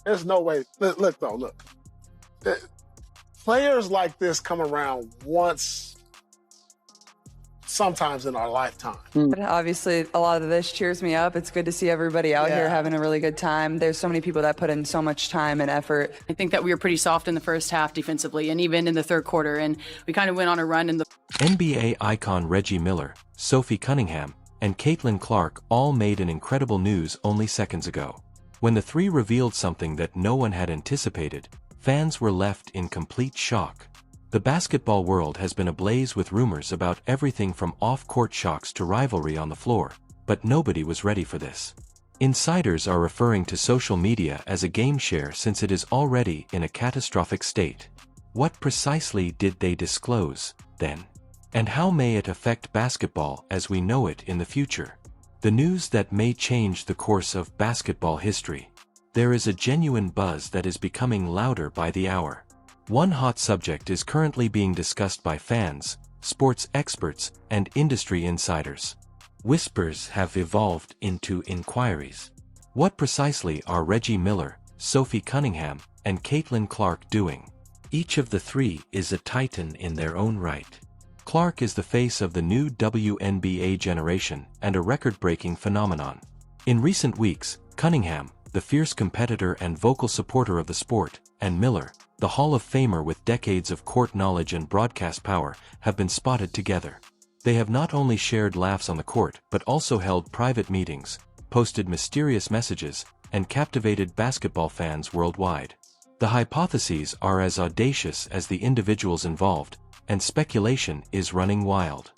There's no way. Look though, look. Players like this come around once, sometimes in our lifetime. But obviously, a lot of this cheers me up. It's good to see everybody out here having a really good time. There's so many people that put in so much time and effort. I think that we were pretty soft in the first half defensively and even in the third quarter, and we kind of went on a run in the NBA icon Reggie Miller, Sophie Cunningham, and Caitlin Clark all made an incredible news only seconds ago. When the three revealed something that no one had anticipated, fans were left in complete shock. The basketball world has been ablaze with rumors about everything from off-court shocks to rivalry on the floor, but nobody was ready for this. Insiders are referring to social media as a game share since it is already in a catastrophic state. What precisely did they disclose, then? And how may it affect basketball as we know it in the future? The news that may change the course of basketball history. There is a genuine buzz that is becoming louder by the hour. One hot subject is currently being discussed by fans, sports experts, and industry insiders. Whispers have evolved into inquiries. What precisely are Reggie Miller, Sophie Cunningham, and Caitlin Clark doing? Each of the three is a titan in their own right. Clark is the face of the new WNBA generation and a record-breaking phenomenon. In recent weeks, Cunningham, the fierce competitor and vocal supporter of the sport, and Miller, the Hall of Famer with decades of court knowledge and broadcast power, have been spotted together. They have not only shared laughs on the court but also held private meetings, posted mysterious messages, and captivated basketball fans worldwide. The hypotheses are as audacious as the individuals involved, and speculation is running wild.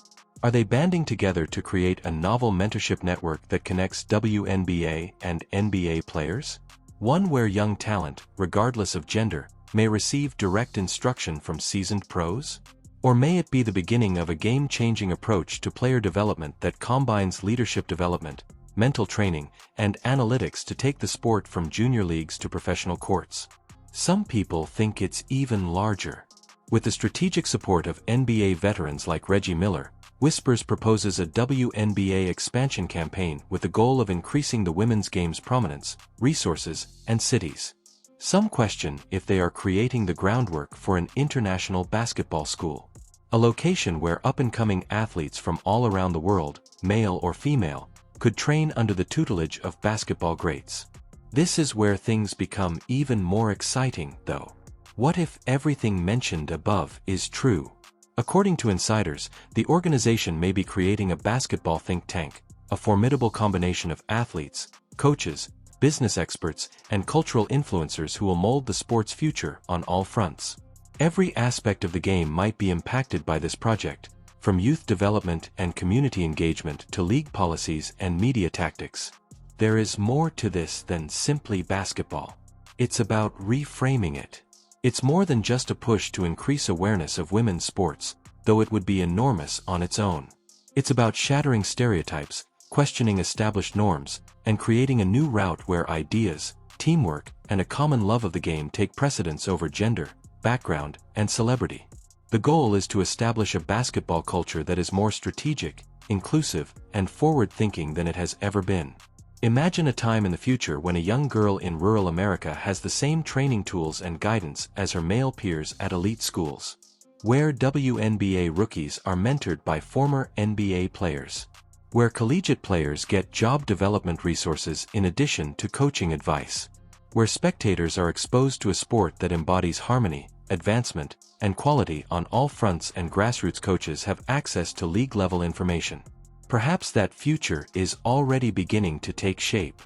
Are they banding together to create a novel mentorship network that connects WNBA and NBA players? One where young talent, regardless of gender, may receive direct instruction from seasoned pros? Or may it be the beginning of a game-changing approach to player development that combines leadership development, mental training, and analytics to take the sport from junior leagues to professional courts? Some people think it's even larger. With the strategic support of NBA veterans like Reggie Miller, Whispers proposes a WNBA expansion campaign with the goal of increasing the women's game's prominence, resources, and cities. Some question if they are creating the groundwork for an international basketball school. A location where up-and-coming athletes from all around the world, male or female, could train under the tutelage of basketball greats. This is where things become even more exciting, though. What if everything mentioned above is true? According to insiders, the organization may be creating a basketball think tank, a formidable combination of athletes, coaches, business experts, and cultural influencers who will mold the sport's future on all fronts. Every aspect of the game might be impacted by this project, from youth development and community engagement to league policies and media tactics. There is more to this than simply basketball. It's about reframing it. It's more than just a push to increase awareness of women's sports, though it would be enormous on its own. It's about shattering stereotypes, questioning established norms, and creating a new route where ideas, teamwork, and a common love of the game take precedence over gender, background, and celebrity. The goal is to establish a basketball culture that is more strategic, inclusive, and forward-thinking than it has ever been. Imagine a time in the future when a young girl in rural America has the same training tools and guidance as her male peers at elite schools. Where WNBA rookies are mentored by former NBA players. Where collegiate players get job development resources in addition to coaching advice. Where spectators are exposed to a sport that embodies harmony, advancement, and quality on all fronts, and grassroots coaches have access to league-level information. Perhaps that future is already beginning to take shape.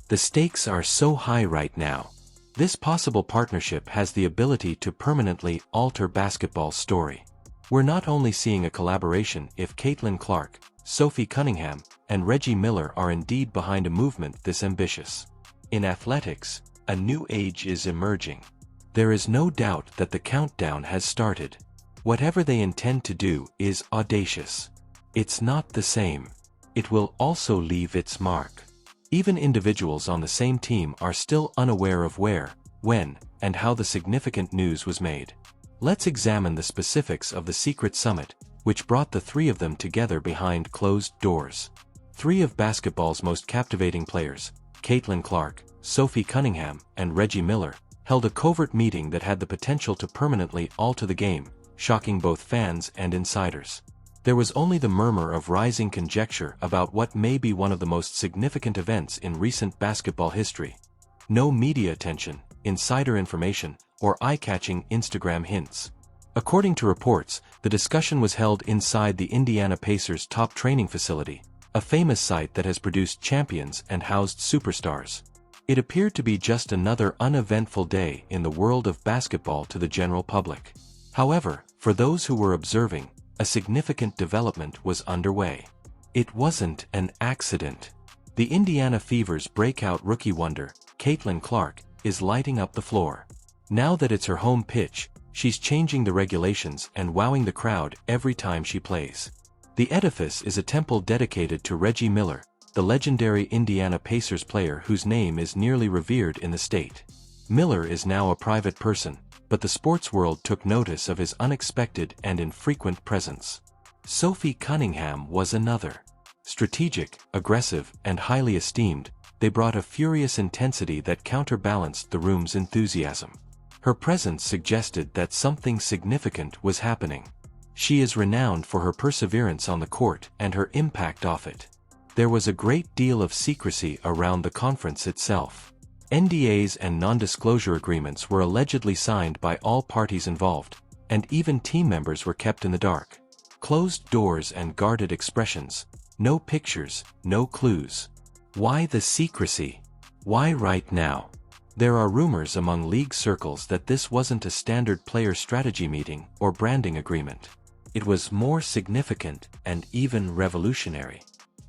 The stakes are so high right now. This possible partnership has the ability to permanently alter basketball's story. We're not only seeing a collaboration if Caitlin Clark, Sophie Cunningham, and Reggie Miller are indeed behind a movement this ambitious. In athletics, a new age is emerging. There is no doubt that the countdown has started. Whatever they intend to do is audacious. It's not the same. It will also leave its mark. Even individuals on the same team are still unaware of where, when, and how the significant news was made. Let's examine the specifics of the secret summit, which brought the three of them together behind closed doors. Three of basketball's most captivating players, Caitlin Clark, Sophie Cunningham, and Reggie Miller, held a covert meeting that had the potential to permanently alter the game, shocking both fans and insiders. There was only the murmur of rising conjecture about what may be one of the most significant events in recent basketball history. No media attention, insider information, or eye-catching Instagram hints. According to reports, the discussion was held inside the Indiana Pacers' top training facility, a famous site that has produced champions and housed superstars. It appeared to be just another uneventful day in the world of basketball to the general public. However, for those who were observing, a significant development was underway. It wasn't an accident. The Indiana Fever's breakout rookie wonder, Caitlin Clark, is lighting up the floor. Now that it's her home pitch, she's changing the regulations and wowing the crowd every time she plays. The edifice is a temple dedicated to Reggie Miller, the legendary Indiana Pacers player whose name is nearly revered in the state. Miller is now a private person, but the sports world took notice of his unexpected and infrequent presence. Sophie Cunningham was another. Strategic, aggressive, and highly esteemed, they brought a furious intensity that counterbalanced the room's enthusiasm. Her presence suggested that something significant was happening. She is renowned for her perseverance on the court and her impact off it. There was a great deal of secrecy around the conference itself. NDAs and non-disclosure agreements were allegedly signed by all parties involved, and even team members were kept in the dark. Closed doors and guarded expressions. No pictures, no clues. Why the secrecy? Why right now? There are rumors among league circles that this wasn't a standard player strategy meeting or branding agreement. It was more significant and even revolutionary.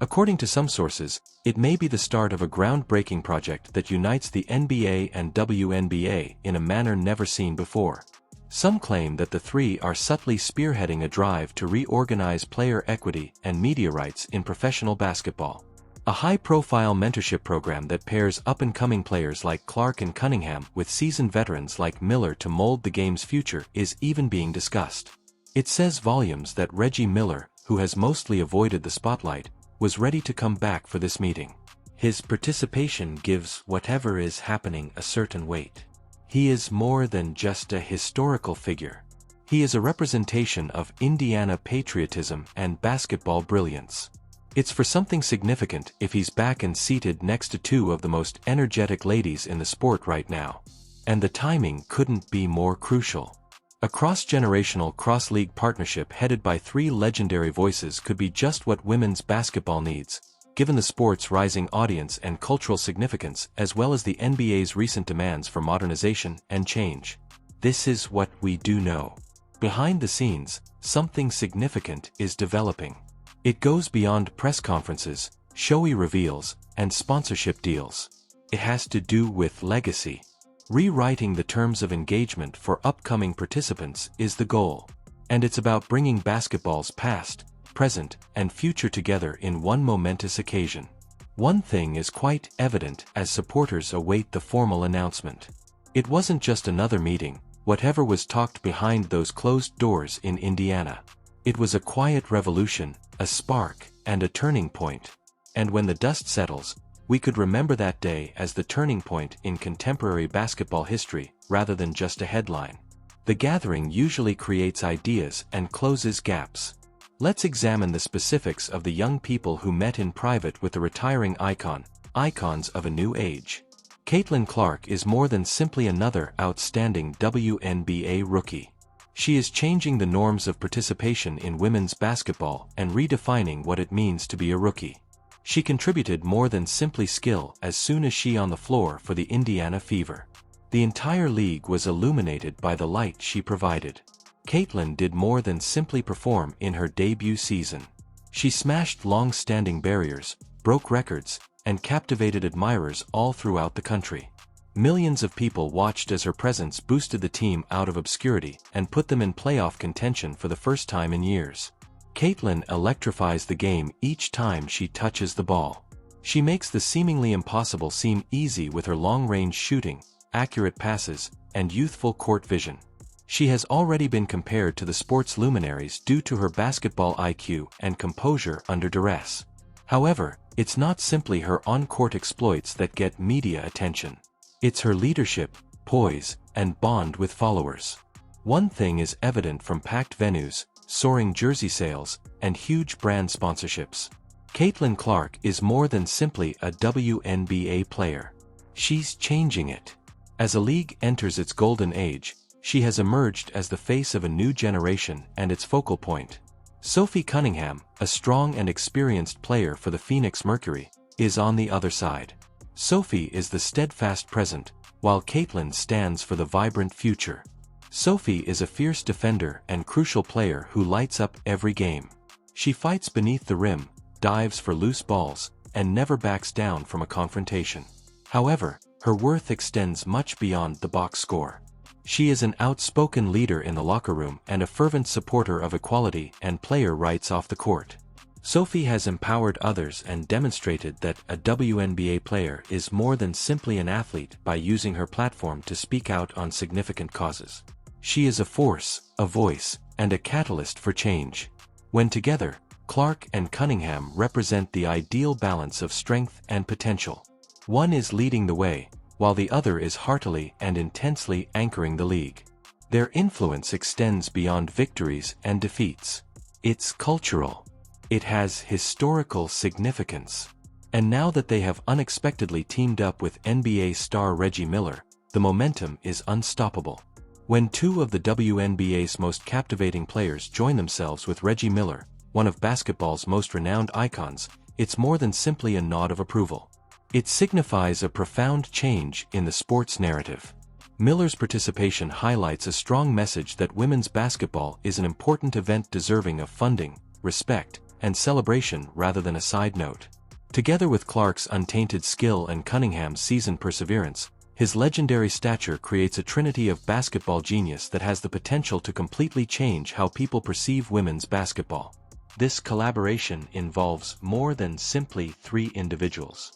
According to some sources, it may be the start of a groundbreaking project that unites the NBA and WNBA in a manner never seen before. Some claim that the three are subtly spearheading a drive to reorganize player equity and media rights in professional basketball. A high-profile mentorship program that pairs up-and-coming players like Clark and Cunningham with seasoned veterans like Miller to mold the game's future is even being discussed. It says volumes that Reggie Miller, who has mostly avoided the spotlight, was ready to come back for this meeting. His participation gives whatever is happening a certain weight. He is more than just a historical figure. He is a representation of Indiana patriotism and basketball brilliance. It's for something significant if he's back and seated next to two of the most energetic ladies in the sport right now. And the timing couldn't be more crucial. A cross-generational cross-league partnership headed by three legendary voices could be just what women's basketball needs, given the sport's rising audience and cultural significance as well as the NBA's recent demands for modernization and change. This is what we do know. Behind the scenes, something significant is developing. It goes beyond press conferences, showy reveals, and sponsorship deals. It has to do with legacy. Rewriting the terms of engagement for upcoming participants is the goal. And it's about bringing basketball's past, present, and future together in one momentous occasion. One thing is quite evident as supporters await the formal announcement. It wasn't just another meeting, whatever was talked behind those closed doors in Indiana. It was a quiet revolution, a spark, and a turning point. And when the dust settles, we could remember that day as the turning point in contemporary basketball history, rather than just a headline. The gathering usually creates ideas and closes gaps. Let's examine the specifics of the young people who met in private with the retiring icons of a new age. Caitlin Clark is more than simply another outstanding WNBA rookie. She is changing the norms of participation in women's basketball and redefining what it means to be a rookie. She contributed more than simply skill as soon as she on the floor for the Indiana Fever. The entire league was illuminated by the light she provided. Caitlin did more than simply perform in her debut season. She smashed long-standing barriers, broke records, and captivated admirers all throughout the country. Millions of people watched as her presence boosted the team out of obscurity and put them in playoff contention for the first time in years. Caitlin electrifies the game each time she touches the ball. She makes the seemingly impossible seem easy with her long-range shooting, accurate passes, and youthful court vision. She has already been compared to the sport's luminaries due to her basketball IQ and composure under duress. However, It's not simply her on-court exploits that get media attention. It's her leadership, poise, and bond with followers. One thing is evident from packed venues, soaring jersey sales, and huge brand sponsorships. Caitlin Clark is more than simply a WNBA player. She's changing it. As a league enters its golden age, she has emerged as the face of a new generation and its focal point. Sophie Cunningham, a strong and experienced player for the Phoenix Mercury, is on the other side. Sophie is the steadfast present, while Caitlin stands for the vibrant future. Sophie is a fierce defender and crucial player who lights up every game. She fights beneath the rim, dives for loose balls, and never backs down from a confrontation. However, her worth extends much beyond the box score. She is an outspoken leader in the locker room and a fervent supporter of equality and player rights off the court. Sophie has empowered others and demonstrated that a WNBA player is more than simply an athlete by using her platform to speak out on significant causes. She is a force, a voice, and a catalyst for change. When together, Clark and Cunningham represent the ideal balance of strength and potential. One is leading the way, while the other is heartily and intensely anchoring the league. Their influence extends beyond victories and defeats. It's cultural. It has historical significance. And now that they have unexpectedly teamed up with NBA star Reggie Miller, the momentum is unstoppable. When two of the WNBA's most captivating players join themselves with Reggie Miller, one of basketball's most renowned icons, it's more than simply a nod of approval. It signifies a profound change in the sports narrative. Miller's participation highlights a strong message that women's basketball is an important event deserving of funding, respect, and celebration rather than a side note. Together with Clark's untainted skill and Cunningham's seasoned perseverance, his legendary stature creates a trinity of basketball genius that has the potential to completely change how people perceive women's basketball. This collaboration involves more than simply three individuals.